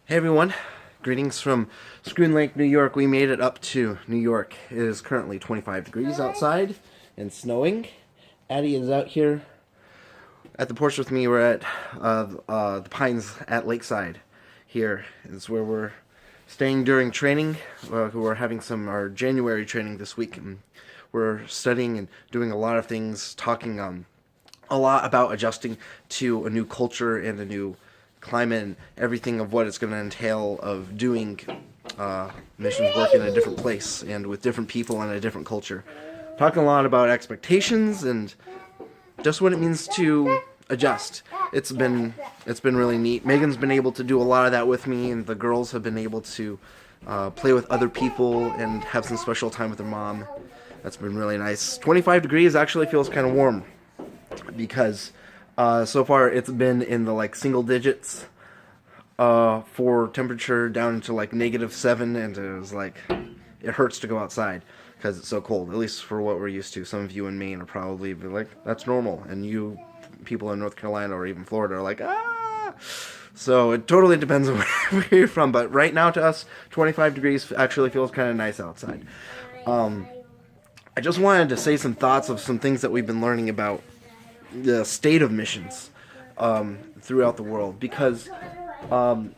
Hey everyone, greetings from Screen Lake, New York. We made it up to New York. It is currently 25 degrees outside and snowing. Addie is out here at the porch with me. We're at the Pines at Lakeside. Here is where we're staying during training. We're having our January training this week. And we're studying and doing a lot of things, talking a lot about adjusting to a new culture and a new climate and everything of what it's going to entail of doing missions work in a different place and with different people and a different culture. Talking a lot about expectations and just what it means to adjust. It's been really neat. Megan's been able to do a lot of that with me, and the girls have been able to play with other people and have some special time with their mom. That's been really nice. 25 degrees actually feels kind of warm because so far it's been in the single digits for temperature down to -7, and it hurts to go outside because it's so cold, at least for what we're used to. Some of you in Maine are probably like, that's normal, and you people in North Carolina or even Florida are like, ah! So it totally depends on where you're from, but right now to us, 25 degrees actually feels kind of nice outside. I just wanted to say some thoughts of some things that we've been learning about the state of missions throughout the world, because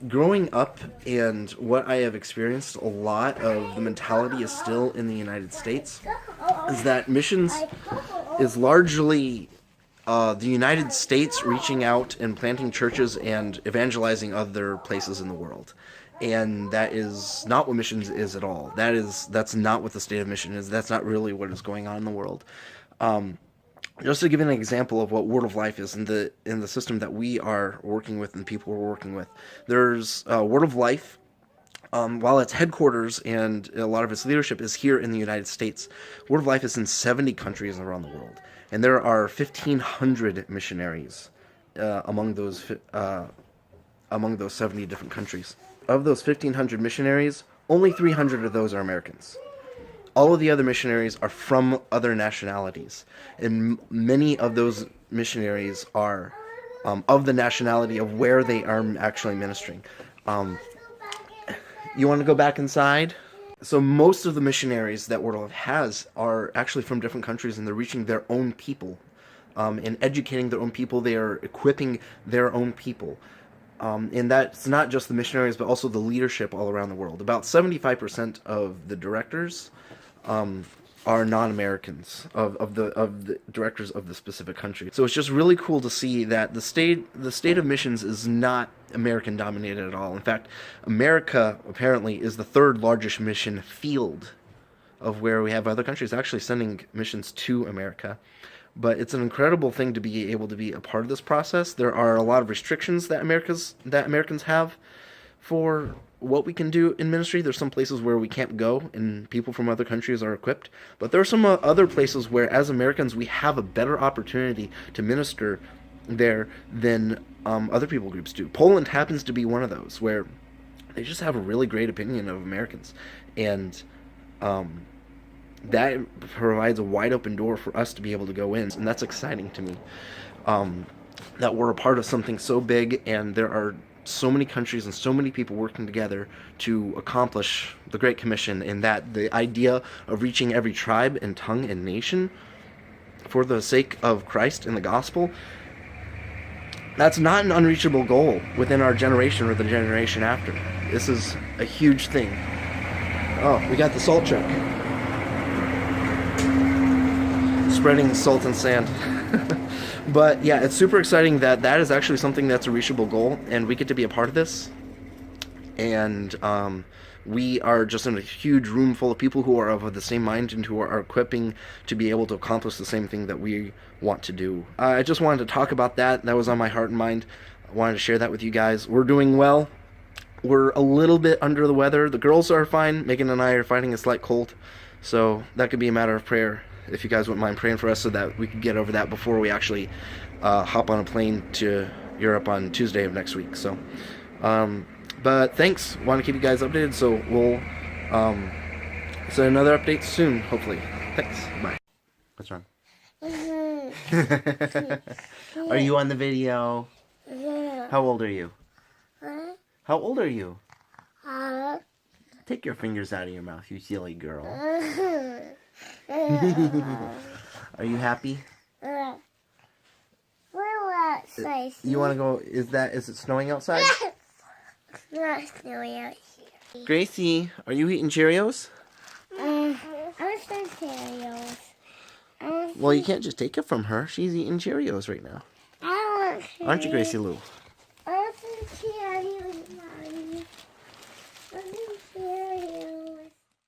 growing up and what I have experienced, a lot of the mentality is still in the United States, is that missions is largely the United States reaching out and planting churches and evangelizing other places in the world. And that is not what missions is at all. That's not what the state of mission is. That's not really what is going on in the world. Just to give an example of what Word of Life is in the system that we are working with and people we're working with, there's Word of Life. While its headquarters and a lot of its leadership is here in the United States, Word of Life is in 70 countries around the world, and there are 1,500 missionaries among those 70 different countries. Of those 1,500 missionaries, only 300 of those are Americans. All of the other missionaries are from other nationalities, and many of those missionaries are of the nationality of where they are actually ministering. You want to go back inside? So most of the missionaries that Word of Life has are actually from different countries, and they're reaching their own people and educating their own people. They are equipping their own people. And that's not just the missionaries, but also the leadership all around the world. About 75% of the directors are non-Americans, of the directors of the specific country. So it's just really cool to see that the state of missions is not American dominated at all. In fact, America apparently is the third largest mission field of where we have other countries actually sending missions to America. But it's an incredible thing to be able to be a part of this process. There are a lot of restrictions that Americans have for what we can do in ministry. There's some places where we can't go, and people from other countries are equipped. But there are some other places where, as Americans, we have a better opportunity to minister there than other people groups do. Poland happens to be one of those, where they just have a really great opinion of Americans. And that provides a wide open door for us to be able to go in, and that's exciting to me. That we're a part of something so big, and there are so many countries and so many people working together to accomplish the Great Commission, and that the idea of reaching every tribe and tongue and nation for the sake of Christ and the gospel, that's not an unreachable goal within our generation or the generation after. This is a huge thing. Oh, we got the salt truck spreading salt and sand. But yeah, it's super exciting that is actually something that's a reachable goal, and we get to be a part of this. And we are just in a huge room full of people who are of the same mind and who are equipping to be able to accomplish the same thing that we want to do. I just wanted to talk about that. That was on my heart and mind. I wanted to share that with you guys. We're doing well. We're a little bit under the weather. The girls are fine. Megan and I are fighting a slight cold, so that could be a matter of prayer. If you guys wouldn't mind praying for us so that we can get over that before we actually hop on a plane to Europe on Tuesday of next week. So, but thanks. Want to keep you guys updated, so we'll send another update soon, hopefully. Thanks. Bye. What's wrong? Are you on the video? How old are you? How old are you? Uh, Take your fingers out of your mouth, you silly girl. Are you happy? You want to go, is it snowing outside? It's not snowing out here. Gracie, are you eating Cheerios? I want some Cheerios. Well, you can't just take it from her. She's eating Cheerios right now. I want Cheerios. Aren't you, Gracie Lou? I want some Cheerios.